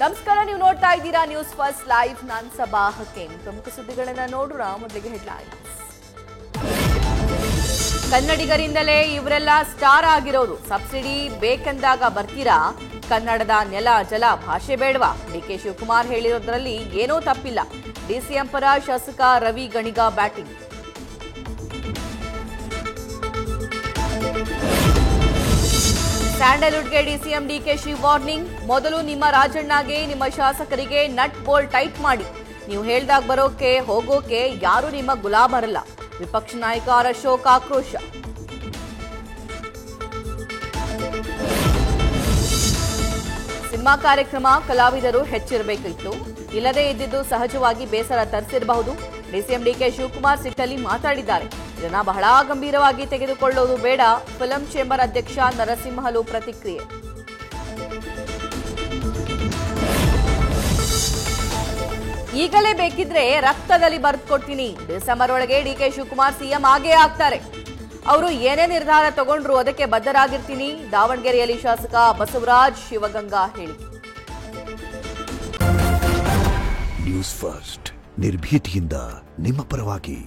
ನಮಸ್ಕಾರ, ನೀವು ನೋಡ್ತಾ ಇದ್ದೀರಾ ನ್ಯೂಸ್ ಫಸ್ಟ್ ಲೈವ್. ನಾನು ಸಬಾ ಹಕೀಂ. ಪ್ರಮುಖ ಸುದ್ದಿಗಳನ್ನ ನೋಡೋಣ. ಮೊದಲಿಗೆ ಹೆಡ್ಲೈನ್ಸ್. ಕನ್ನಡಿಗರಿಂದಲೇ ಇವರೆಲ್ಲ ಸ್ಟಾರ್ ಆಗಿರೋದು. ಸಬ್ಸಿಡಿ ಬೇಕೆಂದಾಗ ಬರ್ತೀರಾ? ಕನ್ನಡದ ನೆಲ ಜಲ ಭಾಷೆ ಬೇಡವಾ? ಡಿಕೆ ಶಿವಕುಮಾರ್ ಹೇಳಿರೋದ್ರಲ್ಲಿ ಏನೂ ತಪ್ಪಿಲ್ಲ. ಡಿಸಿಎಂ ಪರ ಶಾಸಕ ರವಿ ಗಣಿಗ ಬ್ಯಾಟಿಂಗ್. ಸ್ಯಾಂಡಲ್ವುಡ್ಗೆ ಡಿಸಿಎಂ ಡಿಕೆಶಿ ವಾರ್ನಿಂಗ್. ಮೊದಲು ನಿಮ್ಮ ರಾಜಣ್ಣಗೆ, ನಿಮ್ಮ ಶಾಸಕರಿಗೆ ನಟ್ ಬೋಲ್ಟ್ ಟೈಟ್ ಮಾಡಿ. ನೀವು ಹೇಳ್ದಾಗ ಬರೋಕೆ ಹೋಗೋಕೆ ಯಾರು ನಿಮ್ಮ ಗುಲಾಮರಲ್ಲ. ವಿಪಕ್ಷ ನಾಯಕ ಆರ್ ಅಶೋಕ್ ಆಕ್ರೋಶ. ಸಿನಿಮಾ ಕಾರ್ಯಕ್ರಮ ಕಲಾವಿದರು ಹೆಚ್ಚಿರಬೇಕಿತ್ತು, ಇಲ್ಲದೇ ಇದ್ದಿದ್ದು ಸಹಜವಾಗಿ ಬೇಸರ ತರಿಸಿರಬಹುದು. ಡಿಸಿಎಂ ಡಿಕೆ ಶಿವಕುಮಾರ್ ಸಿಟ್ಟಲ್ಲಿ ಮಾತಾಡಿದ್ದಾರೆ. ಇದನ್ನ ಬಹಳ ಗಂಭೀರವಾಗಿ ತೆಗೆದುಕೊಳ್ಳುವುದು ಬೇಡ. ಫಿಲಂ ಚೇಂಬರ್ ಅಧ್ಯಕ್ಷ ನರಸಿಂಹಲು ಪ್ರತಿಕ್ರಿಯೆ. ಈಗಲೇ ಬೇಕಿದ್ರೆ ರಕ್ತದಲ್ಲಿ ಬರೆದುಕೊಡ್ತೀನಿ. ಡಿಸೆಂಬರ್ ಒಳಗೆ ಡಿಕೆ ಶಿವಕುಮಾರ್ ಸಿಎಂ ಆಗೇ ಆಗ್ತಾರೆ. ಅವರು ಏನೇ ನಿರ್ಧಾರ ತಗೊಂಡ್ರು ಅದಕ್ಕೆ ಬದ್ಧರಾಗಿರ್ತೀನಿ. ದಾವಣಗೆರೆಯಲ್ಲಿ ಶಾಸಕ ಬಸವರಾಜ್ ಶಿವಗಂಗಾ ಹೇಳಿಕೆ. ನ್ಯೂಸ್ ಫಸ್ಟ್ ನಿರ್ಭೀತಿಯಿಂದ ನಿಮ್ಮ ಪರವಾಗಿ.